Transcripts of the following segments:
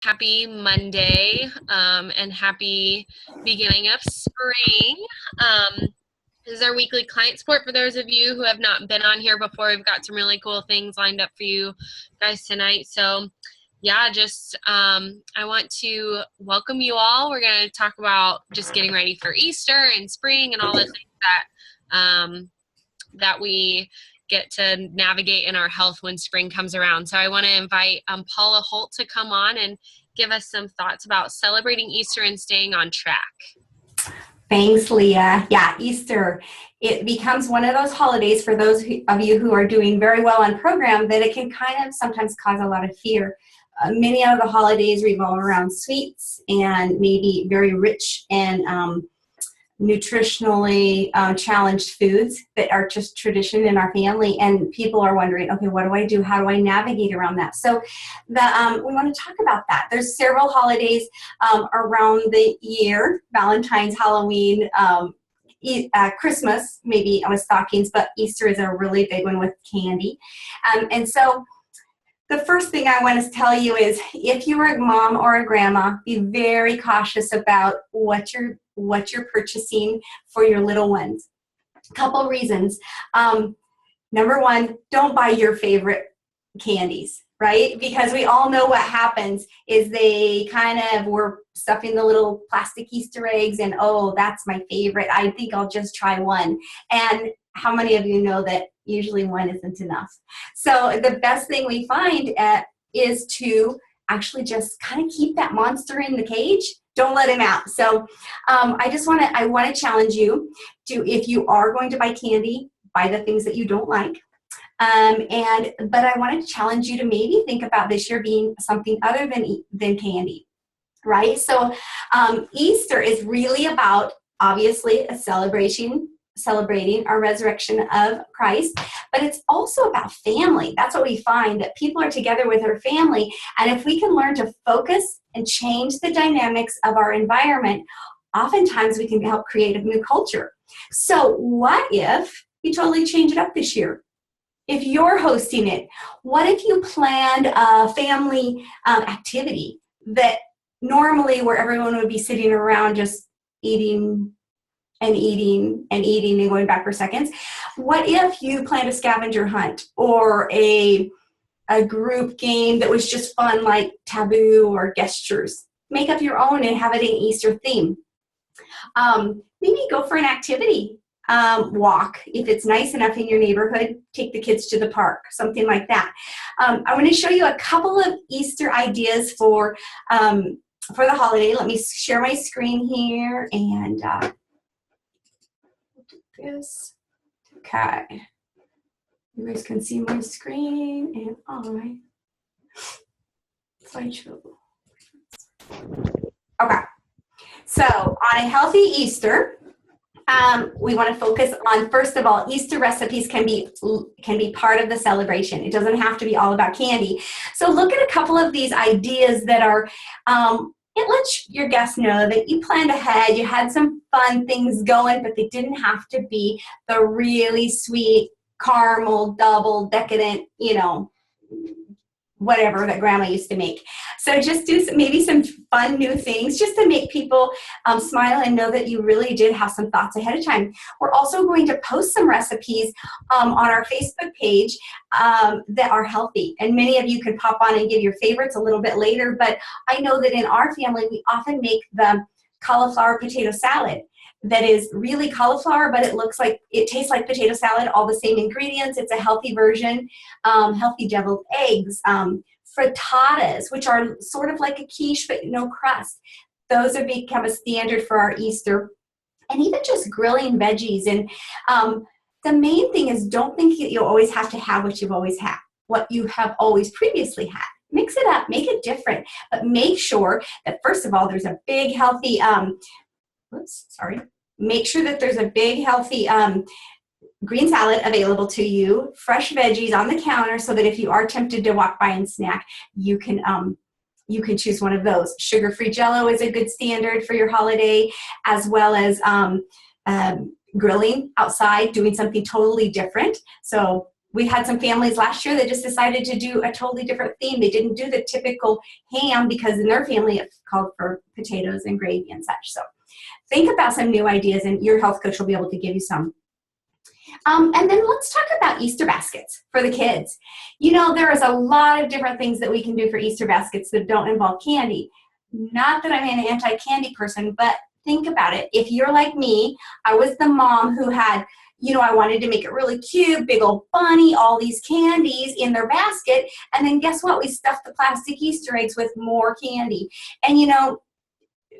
Happy Monday, and happy beginning of spring. This is our weekly client support for those of you who have not been on here before. We've got some really cool things lined up for you guys tonight. So yeah, I want to welcome you all. We're going to talk about just getting ready for Easter and spring and all the things that we get to navigate in our health when spring comes around. So I want to invite Paula Holt to come on and give us some thoughts about celebrating Easter and staying on track. Thanks, Leah. Yeah, Easter, it becomes one of those holidays for those of you who are doing very well on program that it can kind of sometimes cause a lot of fear. Many of the holidays revolve around sweets and maybe very rich and nutritionally challenged foods that are just tradition in our family, and people are wondering, okay, what do I do? How do I navigate around that? So we want to talk about that. There's several holidays around the year: Valentine's, Halloween, Christmas, maybe with stockings, but Easter is a really big one with candy. And so the first thing I want to tell you is, if you are a mom or a grandma, be very cautious about what you're purchasing for your little ones. A couple reasons. Number one, don't buy your favorite candies, right? Because we all know what happens is they kind of were stuffing the little plastic Easter eggs and, oh, that's my favorite. I think I'll just try one. And how many of you know that usually one isn't enough? So the best thing we find is to actually just kind of keep that monster in the cage. Don't let him out. So I want to challenge you to, if you are going to buy candy, buy the things that you don't like. But I want to challenge you to maybe think about this year being something other than candy, right? So Easter is really about, obviously, a celebrating our resurrection of Christ, but it's also about family. That's what we find, that people are together with their family, and if we can learn to focus and change the dynamics of our environment, oftentimes we can help create a new culture. So what if you totally change it up this year? If you're hosting it, what if you planned a family activity that normally where everyone would be sitting around just eating and going back for seconds? What if you planned a scavenger hunt or a group game that was just fun, like Taboo or Gestures? Make up your own and have it an Easter theme. Maybe go for an activity walk. If it's nice enough in your neighborhood, take the kids to the park, something like that. I want to show you a couple of Easter ideas for the holiday. Let me share my screen here and this. Okay. You guys can see my screen and I slideshow. Okay. So on a healthy Easter, we want to focus on, first of all, Easter recipes can be part of the celebration. It doesn't have to be all about candy. So look at a couple of these ideas that are, it lets your guests know that you planned ahead, you had some fun things going, but they didn't have to be the really sweet caramel, double, decadent, whatever that grandma used to make. So just do maybe some fun new things just to make people smile and know that you really did have some thoughts ahead of time. We're also going to post some recipes on our Facebook page that are healthy. And many of you can pop on and give your favorites a little bit later. But I know that in our family, we often make the cauliflower potato salad. That is really cauliflower, but it tastes like potato salad, all the same ingredients. It's a healthy version, healthy deviled eggs, frittatas, which are sort of like a quiche, but no crust. Those have become a standard for our Easter. And even just grilling veggies. And the main thing is, don't think that you always have to have what you've always had, what you have always previously had. Mix it up, make it different, but make sure that, first of all, there's a big, healthy, make sure that there's a big, healthy green salad available to you, fresh veggies on the counter, so that if you are tempted to walk by and snack, you can choose one of those. Sugar-free Jell-O is a good standard for your holiday, as well as grilling outside, doing something totally different. So we had some families last year that just decided to do a totally different theme. They didn't do the typical ham because in their family it called for potatoes and gravy and such. So think about some new ideas, and your health coach will be able to give you some. And then let's talk about Easter baskets for the kids. You know, there is a lot of different things that we can do for Easter baskets that don't involve candy. Not that I'm an anti-candy person, but think about it. If you're like me, I was the mom who had, you know, I wanted to make it really cute, big old bunny, all these candies in their basket. And then guess what? We stuffed the plastic Easter eggs with more candy. And, you know,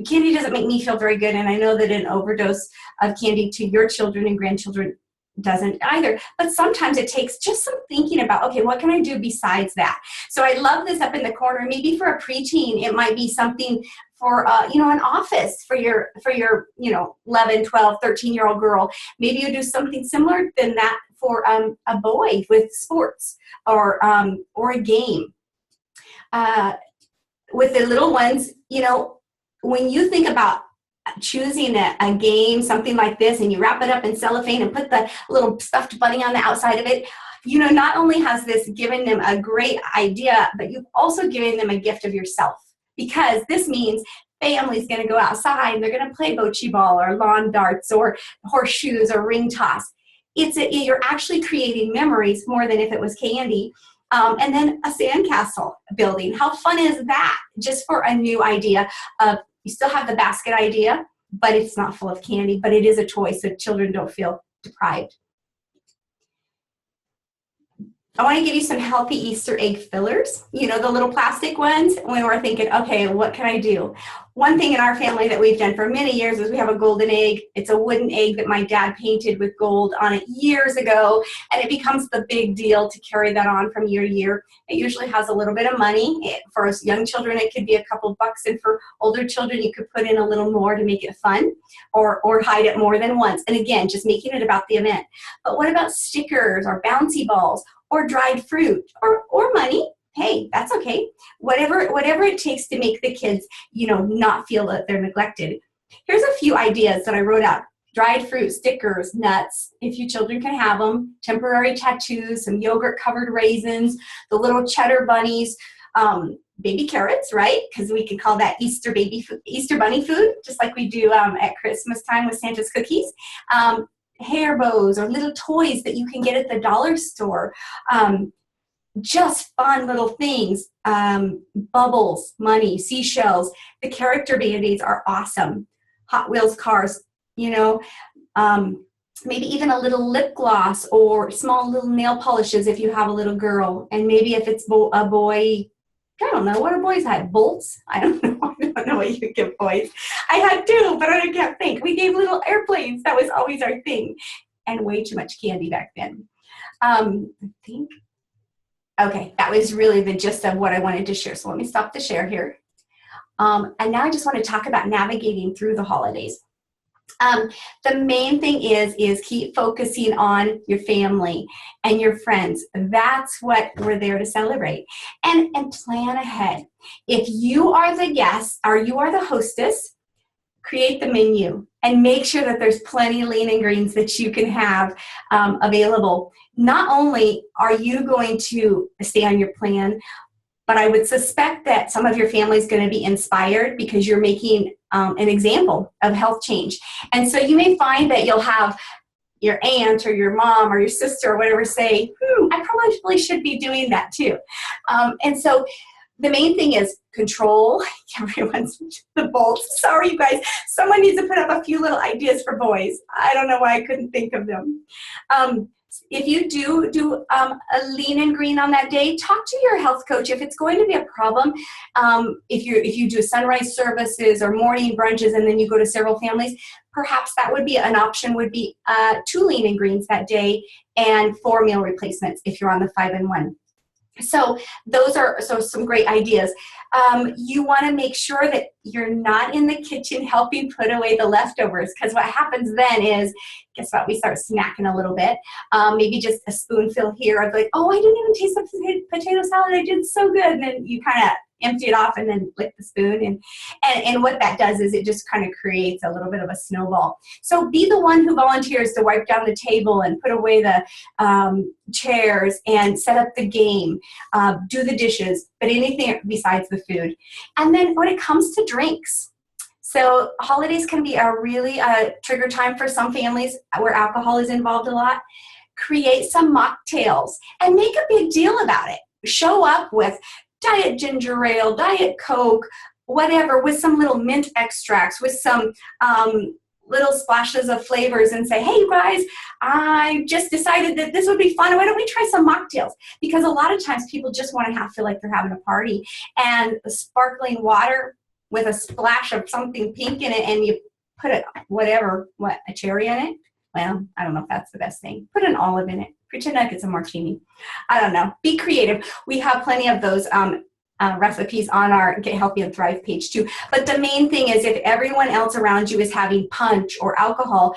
candy doesn't make me feel very good. And I know that an overdose of candy to your children and grandchildren doesn't either. But sometimes it takes just some thinking about, okay, what can I do besides that? So I love this up in the corner. Maybe for a preteen, it might be something for, you know, an office for your, you know, 11, 12, 13-year-old girl. Maybe you do something similar than that for a boy with sports or a game. With the little ones, you know, when you think about choosing a game, something like this, and you wrap it up in cellophane and put the little stuffed bunny on the outside of it, you know, not only has this given them a great idea, but you've also given them a gift of yourself, because this means family's going to go outside and they're going to play bocce ball or lawn darts or horseshoes or ring toss. You're actually creating memories more than if it was candy. And then a sandcastle building. How fun is that? Just for a new idea of, you still have the basket idea, but it's not full of candy, but it is a toy so children don't feel deprived. I want to give you some healthy Easter egg fillers, you know, the little plastic ones, when we're thinking, okay, what can I do? One thing in our family that we've done for many years is we have a golden egg. It's a wooden egg that my dad painted with gold on it years ago, and it becomes the big deal to carry that on from year to year. It usually has a little bit of money. For us young children, it could be a couple bucks, and for older children, you could put in a little more to make it fun, or hide it more than once. And again, just making it about the event. But what about stickers or bouncy balls or dried fruit or money? Hey, that's okay. Whatever it takes to make the kids, you know, not feel that they're neglected. Here's a few ideas that I wrote out. Dried fruit, stickers, nuts, if you children can have them, temporary tattoos, some yogurt-covered raisins, the little cheddar bunnies, baby carrots, right? Because we can call that Easter bunny food, just like we do at Christmas time with Santa's cookies. Hair bows or little toys that you can get at the dollar store. Just fun little things. Bubbles, money, seashells. The character Band-Aids are awesome. Hot Wheels cars, you know. Maybe even a little lip gloss or small little nail polishes if you have a little girl. And maybe if it's a boy, I don't know, what do boys have? Bolts? I don't know. I don't know what you give boys. I had two, but I can't think. We gave little airplanes. That was always our thing. And way too much candy back then. I think. Okay, that was really the gist of what I wanted to share. So let me stop the share here. And now I just want to talk about navigating through the holidays. The main thing is keep focusing on your family and your friends. That's what we're there to celebrate. And plan ahead. If you are the guest or you are the hostess, create the menu and make sure that there's plenty of lean and greens that you can have available. Not only are you going to stay on your plan, but I would suspect that some of your family is going to be inspired because you're making an example of health change. And so you may find that you'll have your aunt or your mom or your sister or whatever say, I probably should be doing that too. And so the main thing is control. Everyone's the bolts. Sorry, you guys. Someone needs to put up a few little ideas for boys. I don't know why I couldn't think of them. If you do a lean and green on that day, talk to your health coach. If it's going to be a problem, if you do sunrise services or morning brunches and then you go to several families, perhaps that would be an option, would be 2 lean and greens that day and 4 meal replacements if you're on the 5-in-1. So those are some great ideas. You want to make sure that you're not in the kitchen helping put away the leftovers, because what happens then is, guess what, we start snacking a little bit. Maybe just a spoonful here of like, oh, I didn't even taste the potato salad. I did so good. And then you kind of empty it off and then lick the spoon. And what that does is it just kind of creates a little bit of a snowball. So be the one who volunteers to wipe down the table and put away the chairs and set up the game, do the dishes, but anything besides the food. And then when it comes to drinks, so holidays can be a really trigger time for some families where alcohol is involved a lot. Create some mocktails and make a big deal about it. Show up with Diet Ginger Ale, Diet Coke, whatever, with some little mint extracts, with some little splashes of flavors, and say, hey, you guys, I just decided that this would be fun. Why don't we try some mocktails? Because a lot of times people just want to feel like they're having a party. And sparkling water with a splash of something pink in it, and you put a cherry in it. Well, I don't know if that's the best thing. Put an olive in it. Pretend like it's a martini. I don't know. Be creative. We have plenty of those recipes on our Get Healthy and Thrive page too. But the main thing is, if everyone else around you is having punch or alcohol,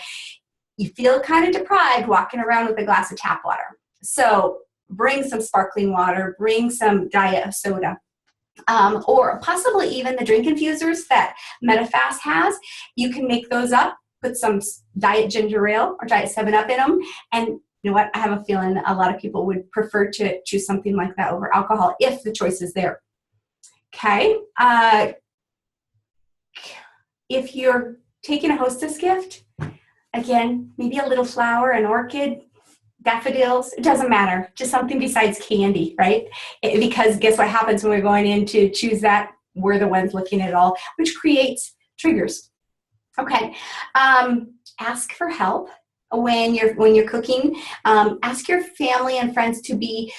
you feel kind of deprived walking around with a glass of tap water. So bring some sparkling water, bring some diet soda. Or possibly even the drink infusers that Medifast has. You can make those up, put some Diet Ginger Ale or Diet 7-Up in them, and you know what? I have a feeling a lot of people would prefer to choose something like that over alcohol if the choice is there. Okay. If you're taking a hostess gift, again, maybe a little flower, an orchid, daffodils, it doesn't matter. Just something besides candy, right? Because guess what happens when we're going in to choose that? We're the ones looking at it all, which creates triggers. Okay. Ask for help when you're cooking. Ask your family and friends to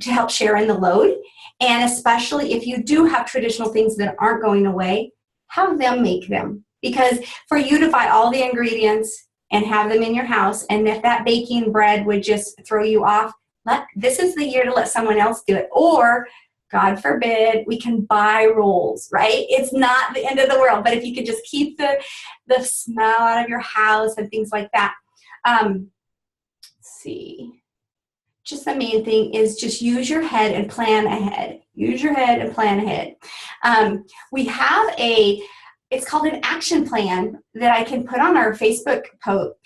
help share in the load. And especially if you do have traditional things that aren't going away, have them make them. Because for you to buy all the ingredients and have them in your house, and if that baking bread would just throw you off, this is the year to let someone else do it. Or, God forbid, we can buy rolls, right? It's not the end of the world, but if you could just keep the smell out of your house and things like that. Let's see. Just the main thing is just use your head and plan ahead. Use your head and plan ahead. We have it's called an action plan that I can put on our Facebook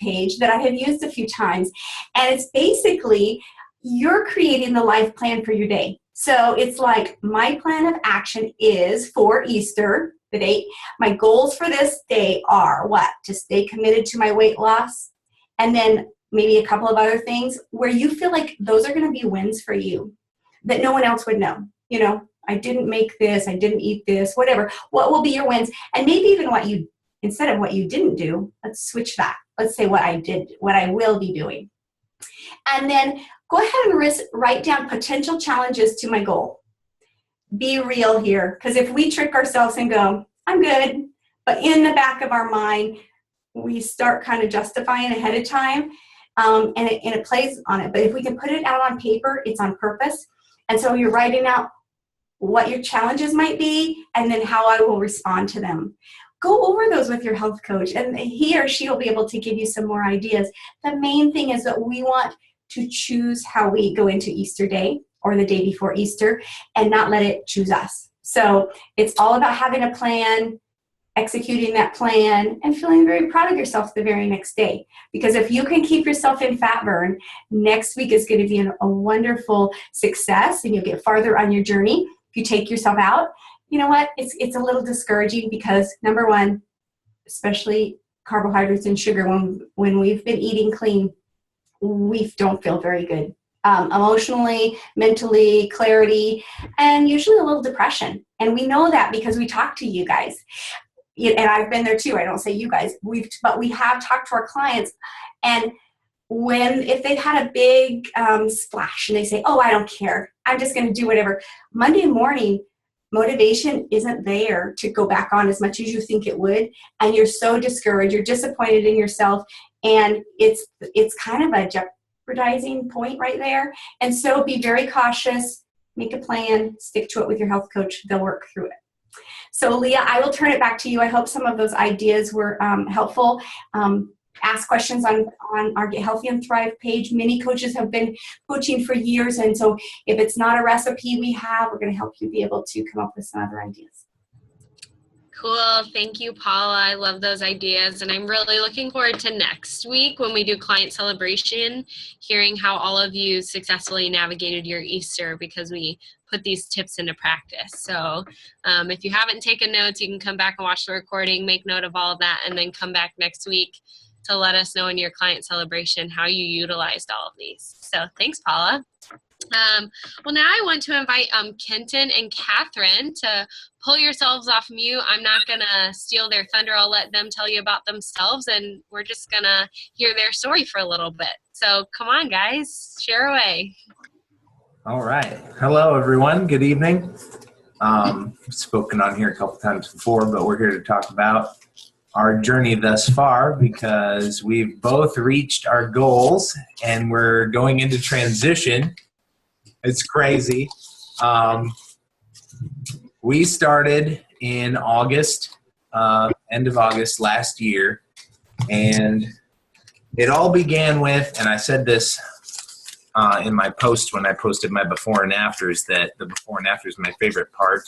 page that I have used a few times. And it's basically, you're creating the life plan for your day. So it's like, my plan of action is for Easter, the date. My goals for this day are what? To stay committed to my weight loss. And then maybe a couple of other things where you feel like those are going to be wins for you that no one else would know. You know, I didn't make this, I didn't eat this, whatever. What will be your wins? And maybe even instead of what you didn't do, let's switch that. Let's say what I did, what I will be doing. And then go ahead and write down potential challenges to my goal. Be real here, because if we trick ourselves and go, I'm good, but in the back of our mind, we start kind of justifying ahead of time, and it plays on it. But if we can put it out on paper, it's on purpose. And so you're writing out what your challenges might be, and then how I will respond to them. Go over those with your health coach, and he or she will be able to give you some more ideas. The main thing is that we want to choose how we go into Easter Day or the day before Easter, and not let it choose us. So it's all about having a plan, executing that plan, and feeling very proud of yourself the very next day. Because if you can keep yourself in fat burn, next week is going to be a wonderful success, and you'll get farther on your journey. If you take yourself out, you know what? It's a little discouraging because, number one, especially carbohydrates and sugar, when we've been eating clean, we don't feel very good. Emotionally, mentally, clarity, and usually a little depression. And we know that because we talk to you guys. And I've been there too. I don't say you guys. But we have talked to our clients. And if they've had a big splash and they say, oh, I don't care, I'm just going to do whatever. Monday morning, motivation isn't there to go back on as much as you think it would. And you're so discouraged. You're disappointed in yourself. And it's kind of a jeopardizing point right there. And so be very cautious, make a plan, stick to it with your health coach. They'll work through it. So Leah, I will turn it back to you. I hope some of those ideas were helpful. ask questions on our Get Healthy and Thrive page. Many coaches have been coaching for years, and so if it's not a recipe we have, we're going to help you be able to come up with some other ideas. Cool. Thank you, Paula. I love those ideas. And I'm really looking forward to next week when we do client celebration, hearing how all of you successfully navigated your Easter, because we put these tips into practice. So if you haven't taken notes, you can come back and watch the recording, make note of all of that, and then come back next week to let us know in your client celebration how you utilized all of these. So thanks, Paula. Well, now I want to invite Kenton and Catherine to pull yourselves off mute. I'm not going to steal their thunder. I'll let them tell you about themselves, and we're just going to hear their story for a little bit. So come on, guys, share away. All right. Hello, everyone. Good evening. Spoken on here a couple times before, but we're here to talk about our journey thus far, because we've both reached our goals and we're going into transition. It's crazy. We started in August, end of August last year, and it all began with, and I said this in my post when I posted my before and afters, that the before and after is my favorite part.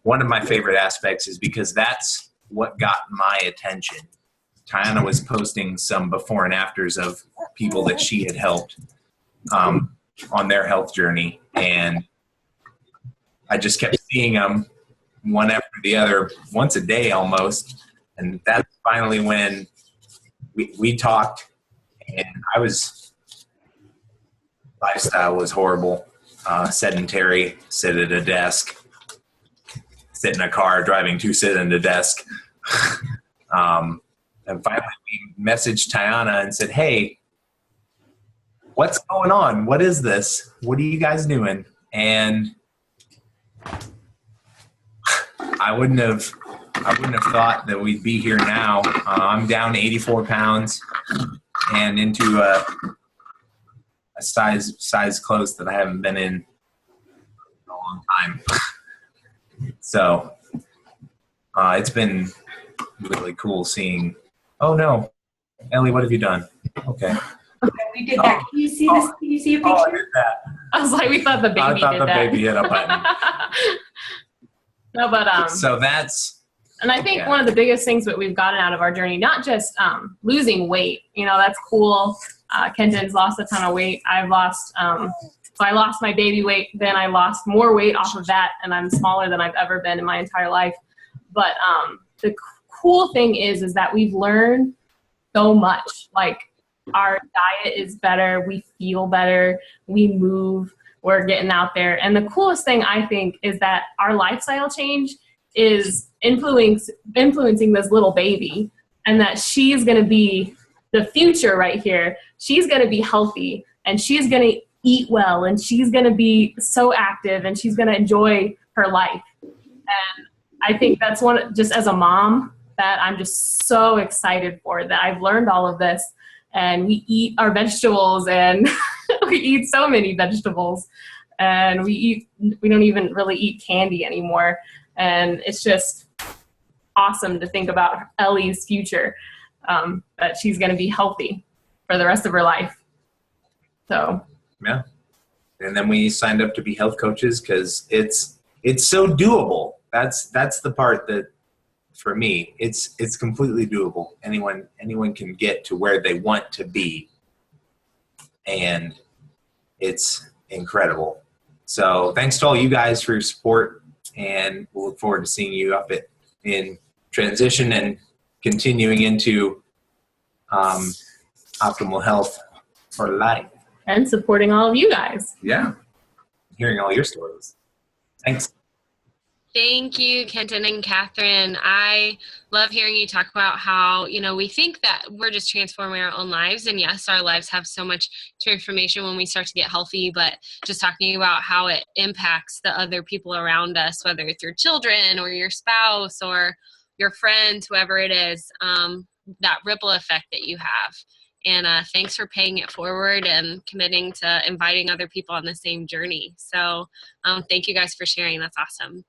One of my favorite aspects is because that's what got my attention. Tiana was posting some before and afters of people that she had helped on their health journey, and I just kept seeing them one after the other, once a day almost, and that's finally when we talked, and lifestyle was horrible, sedentary, sit at a desk, sit in a car, driving to sit in a desk, and finally we messaged Tiana and said, hey, what's going on? What is this? What are you guys doing? And I wouldn't have thought that we'd be here now. I'm down 84 pounds and into a size clothes that I haven't been in a long time. So it's been really cool seeing. Oh no, Ellie, what have you done? Okay. We did that. Can you see this? Can you see a picture? Oh, I did that. I was like, we thought the baby I thought did the that. baby hit a button. No, but So that's. and I think one of the biggest things that we've gotten out of our journey, not just losing weight, that's cool. Kenton's lost a ton of weight. I've lost, so I lost my baby weight, then I lost more weight off of that, and I'm smaller than I've ever been in my entire life. But the cool thing is that we've learned so much. Like, our diet is better, we feel better, we move, we're getting out there. And the coolest thing, I think, is that our lifestyle change is influencing this little baby, and that she's going to be the future right here. She's going to be healthy, and she's going to eat well, and she's going to be so active, and she's going to enjoy her life. And I think that's one, just as a mom, that I'm just so excited for, that I've learned all of this, and we eat our vegetables, and we eat so many vegetables, and we don't even really eat candy anymore. And it's just awesome to think about Ellie's future, that she's going to be healthy for the rest of her life. So. Yeah. And then we signed up to be health coaches because it's so doable. That's the part that, for me, it's completely doable. Anyone can get to where they want to be, and it's incredible. So thanks to all you guys for your support, and we'll look forward to seeing you up in transition and continuing into optimal health for life. And supporting all of you guys. Yeah. Hearing all your stories. Thanks. Thank you, Kenton and Catherine. I love hearing you talk about how, we think that we're just transforming our own lives. And yes, our lives have so much transformation when we start to get healthy, but just talking about how it impacts the other people around us, whether it's your children or your spouse or your friends, whoever it is, that ripple effect that you have. And thanks for paying it forward and committing to inviting other people on the same journey. So thank you guys for sharing. That's awesome.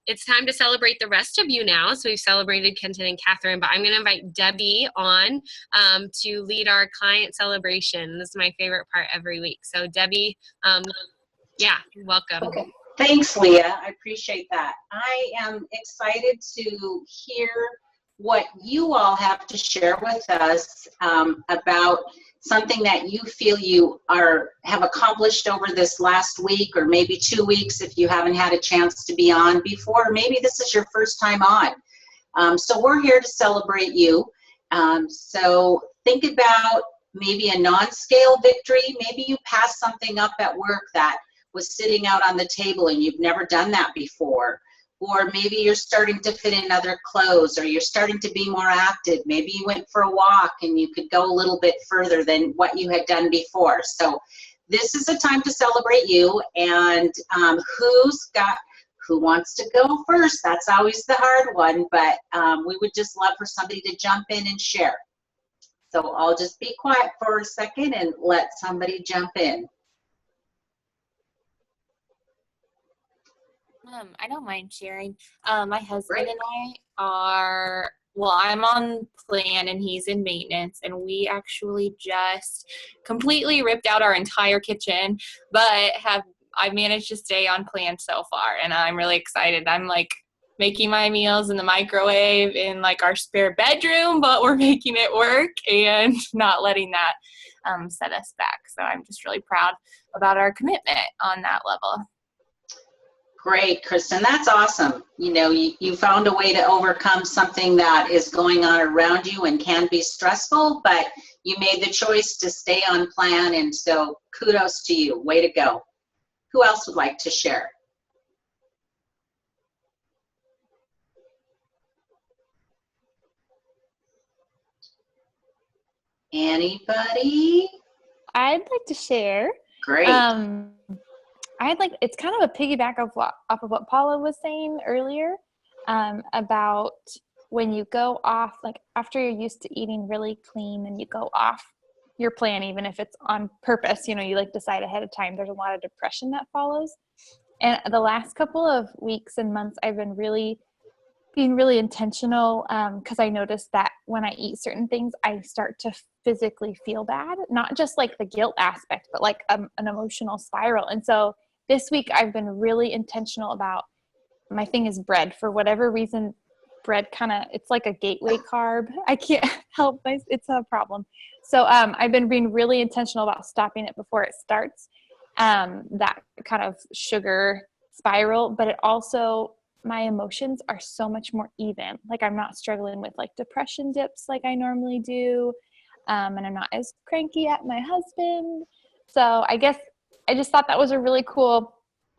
It's time to celebrate the rest of you now. So we've celebrated Kenton and Catherine, but I'm going to invite Debbie on to lead our client celebration. This is my favorite part every week. So Debbie, welcome. Okay. Thanks, Leah. I appreciate that. I am excited to hear what you all have to share with us about something that you feel you have accomplished over this last week, or maybe 2 weeks if you haven't had a chance to be on before. Maybe this is your first time on. So we're here to celebrate you. So think about maybe a non-scale victory. Maybe you passed something up at work that was sitting out on the table and you've never done that before. Or maybe you're starting to fit in other clothes, or you're starting to be more active. Maybe you went for a walk and you could go a little bit further than what you had done before. So this is a time to celebrate you. And who wants to go first? That's always the hard one, but we would just love for somebody to jump in and share. So I'll just be quiet for a second and let somebody jump in. I don't mind sharing. My husband and I are, I'm on plan and he's in maintenance, and we actually just completely ripped out our entire kitchen, but I've managed to stay on plan so far, and I'm really excited. I'm like making my meals in the microwave in like our spare bedroom, but we're making it work and not letting that set us back. So I'm just really proud about our commitment on that level. Great, Kristen, that's awesome. You know, you found a way to overcome something that is going on around you and can be stressful, but you made the choice to stay on plan, and so kudos to you. Way to go. Who else would like to share? Anybody? I'd like to share. Great. It's kind of a piggyback off of what Paula was saying earlier about when you go off, like after you're used to eating really clean and you go off your plan, even if it's on purpose, you know, you like decide ahead of time, there's a lot of depression that follows. And the last couple of weeks and months, I've been being really intentional because I noticed that when I eat certain things, I start to physically feel bad, not just like the guilt aspect, but like an emotional spiral. And so this week I've been really intentional about, my thing is bread. For whatever reason, bread it's like a gateway carb. I can't help it's a problem. So I've been being really intentional about stopping it before it starts, that kind of sugar spiral, but it also, my emotions are so much more even. Like I'm not struggling with like depression dips like I normally do. And I'm not as cranky at my husband. So I guess I just thought that was a really cool,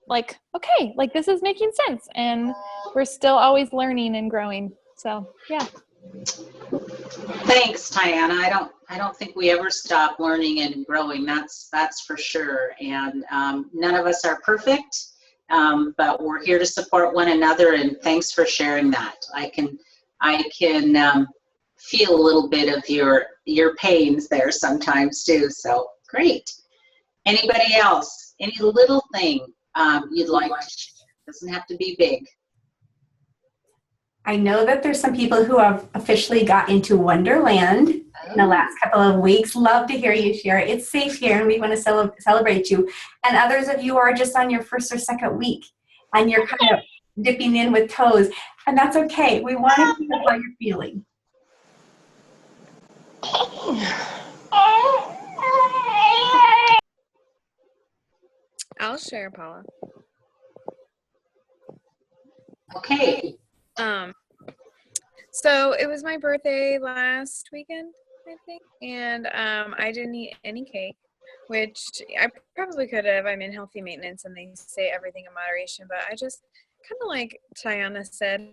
like, okay, like this is making sense, and we're still always learning and growing. So yeah. Thanks, Tiana. I don't think we ever stop learning and growing. That's for sure. And none of us are perfect, but we're here to support one another. And thanks for sharing that. I can feel a little bit of your pains there sometimes too. So great. Anybody else? Any little thing you'd like to share? Doesn't have to be big. I know that there's some people who have officially got into Wonderland in the last couple of weeks. Love to hear you share. It's safe here, and we want to celebrate you. And others of you are just on your first or second week, and you're kind of dipping in with toes, and that's okay. We want to hear how you're feeling. I'll share, Paula. Okay. So it was my birthday last weekend, I think, and I didn't eat any cake, which I probably could have. I'm in healthy maintenance, and they say everything in moderation, but I just kind of like Tiana said,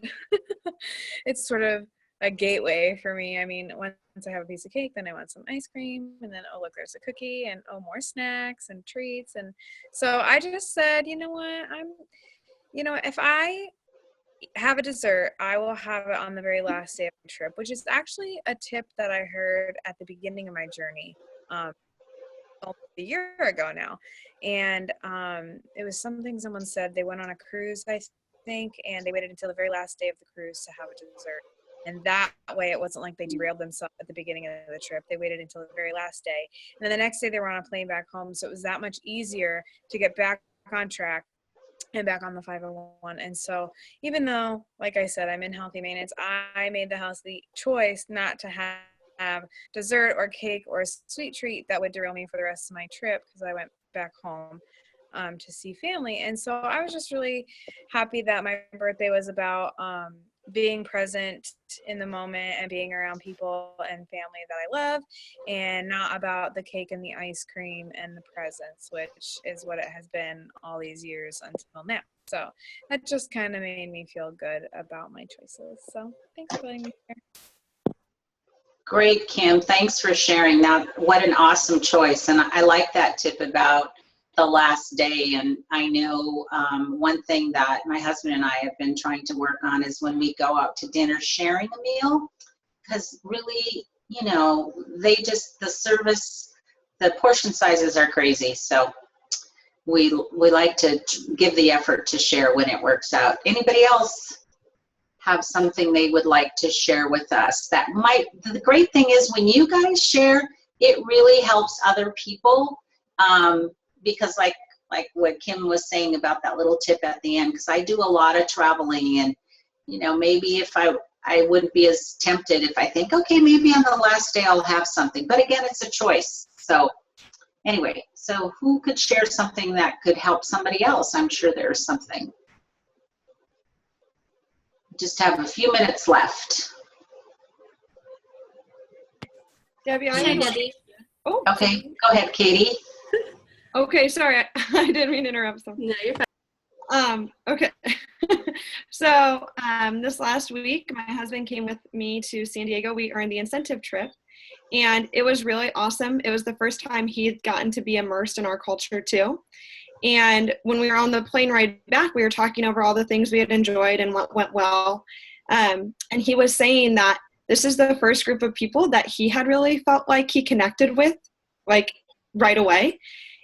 it's sort of a gateway for me. I mean, once I have a piece of cake, then I want some ice cream, and then, oh, look, there's a cookie, and oh, more snacks and treats. And so I just said, you know what, if I have a dessert. I will have it on the very last day of the trip, which is actually a tip that I heard at the beginning of my journey, almost a year ago now. And it was something someone said. They went on a cruise, I think, and they waited until the very last day of the cruise to have a dessert. And that way it wasn't like they derailed themselves at the beginning of the trip. They waited until the very last day. And then the next day they were on a plane back home. So it was that much easier to get back on track and back on the 501. And so even though, like I said, I'm in healthy maintenance, I made the healthy choice not to have dessert or cake or a sweet treat that would derail me for the rest of my trip, because I went back home to see family. And so I was just really happy that my birthday was about being present in the moment and being around people and family that I love, and not about the cake and the ice cream and the presents, which is what it has been all these years until now. So that just kind of made me feel good about my choices. So thanks for letting me share. Great, Kim. Thanks for sharing. Now, what an awesome choice. And I like that tip about the last day. And I know one thing that my husband and I have been trying to work on is when we go out to dinner, sharing a meal, because really, you know, the service, the portion sizes are crazy. So we like to give the effort to share when it works out. Anybody else have something they would like to share with us? The great thing is when you guys share, it really helps other people. Because like what Kim was saying about that little tip at the end, because I do a lot of traveling, and, you know, maybe if I wouldn't be as tempted if I think, okay, maybe on the last day I'll have something. But again, it's a choice. So anyway, so who could share something that could help somebody else? I'm sure there's something. Just have a few minutes left. Debbie, Hi, Debbie. Oh, Okay, go ahead, Katie. okay, sorry, I didn't mean to interrupt something. No, you're fine. Okay. So this last week, my husband came with me to San Diego. We earned the incentive trip, and it was really awesome. It was the first time he had gotten to be immersed in our culture too. And when we were on the plane ride back, we were talking over all the things we had enjoyed and what went well. And he was saying that this is the first group of people that he had really felt like he connected with, like, right away.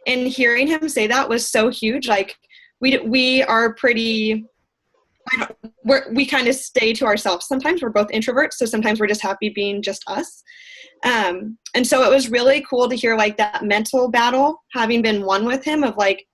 And hearing him say that was so huge. Like, we are pretty, we kind of stay to ourselves. Sometimes we're both introverts, so sometimes we're just happy being just us. And so it was really cool to hear, like, that mental battle having been won with him, of, like,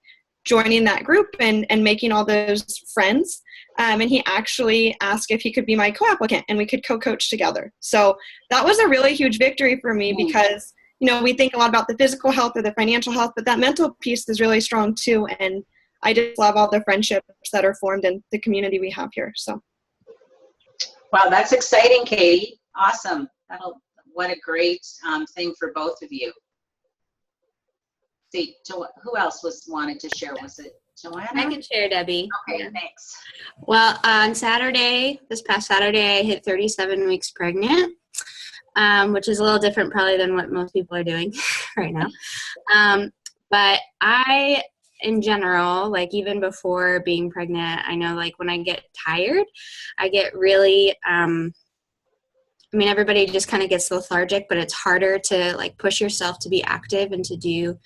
joining that group and making all those friends. And he actually asked if he could be my co-applicant and we could co-coach together. So that was a really huge victory for me, because, you know, we think a lot about the physical health or the financial health, but that mental piece is really strong too. And I just love all the friendships that are formed in the community we have here. So. Wow, that's exciting, Katie. Awesome. What a great thing for both of you. See, who else wanted to share? Was it Joanna? I can share, Debbie. Okay, thanks. Well, on this past Saturday, I hit 37 weeks pregnant, which is a little different probably than what most people are doing right now. But I, in general, like, even before being pregnant, I know, like, when I get tired, I get really, I mean, everybody just kind of gets lethargic, but it's harder to, like, push yourself to be active and to do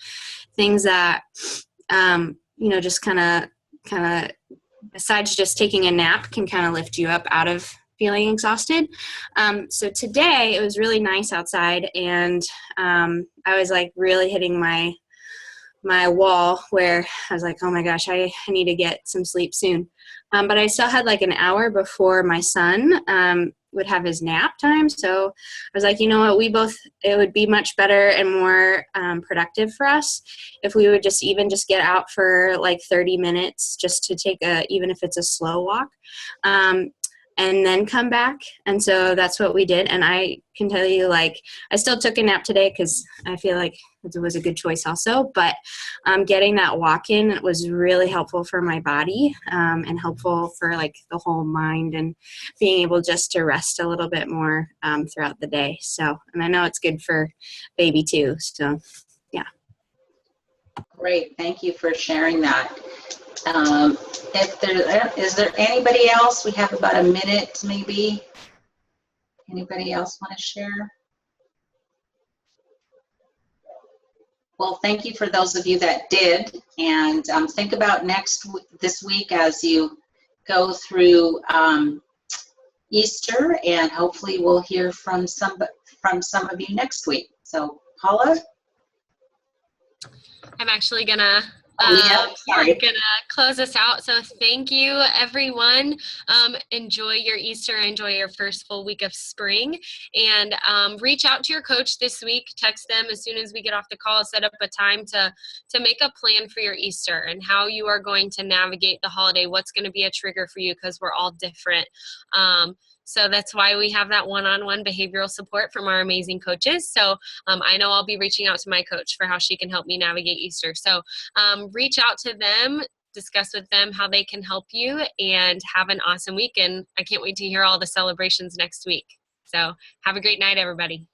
things that, you know, just kind of, besides just taking a nap, can kind of lift you up out of feeling exhausted. So today it was really nice outside, and I was, like, really hitting my wall where I was like, oh my gosh, I need to get some sleep soon. But I still had, like, an hour before my son would have his nap time. So I was like, you know what, it would be much better and more productive for us if we would just get out for, like, 30 minutes just to take even if it's a slow walk, and then come back. And so that's what we did. And I can tell you, like, I still took a nap today because I feel like it was a good choice also. But getting that walk in was really helpful for my body, and helpful for, like, the whole mind, and being able just to rest a little bit more throughout the day. So, and I know it's good for baby too. So, yeah. Great. Thank you for sharing that. If there is there anybody else? We have about a minute, maybe. Anybody else want to share? Well, thank you for those of you that did, and think about this week as you go through Easter, and hopefully we'll hear from some of you next week. So, Paula? I'm actually gonna close us out. So thank you, everyone. Enjoy your Easter. Enjoy your first full week of spring. And reach out to your coach this week. Text them as soon as we get off the call. Set up a time to make a plan for your Easter and how you are going to navigate the holiday. What's going to be a trigger for you, because we're all different. So that's why we have that one-on-one behavioral support from our amazing coaches. So I know I'll be reaching out to my coach for how she can help me navigate Easter. So reach out to them, discuss with them how they can help you, and have an awesome week. And I can't wait to hear all the celebrations next week. So have a great night, everybody.